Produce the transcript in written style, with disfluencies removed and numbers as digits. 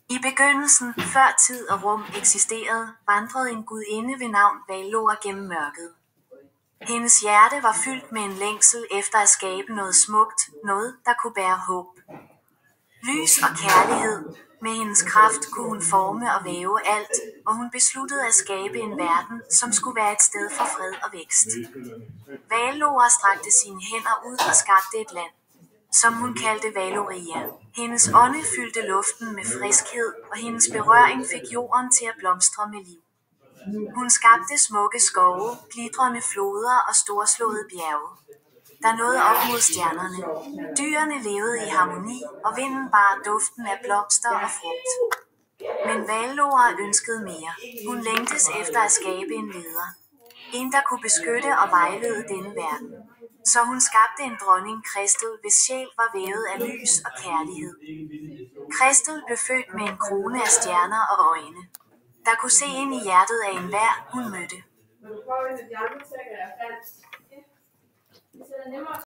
I begyndelsen, før tid og rum eksisterede, vandrede en gudinde ved navn Valor gennem mørket. Hendes hjerte var fyldt med en længsel efter at skabe noget smukt, noget, der kunne bære håb. Lys og kærlighed. Med hendes kraft kunne hun forme og væve alt, og hun besluttede at skabe en verden, som skulle være et sted for fred og vækst. Valor strakte sine hænder ud og skabte et land, som hun kaldte Valoria. Hendes ånde fyldte luften med friskhed, og hendes berøring fik jorden til at blomstre med liv. Hun skabte smukke skove, glitrende floder og storslåede bjerge, der nåede op mod stjernerne. Dyrene levede i harmoni, og vinden bar duften af blomster og frugt. Men Valor ønskede mere. Hun længtes efter at skabe en leder. En, der kunne beskytte og vejlede denne verden. Så hun skabte en dronning Kristel, hvis sjæl var vævet af lys og kærlighed. Kristel blev født med en krone af stjerner og øjne, der kunne se ind i hjertet af enhver, hun mødte.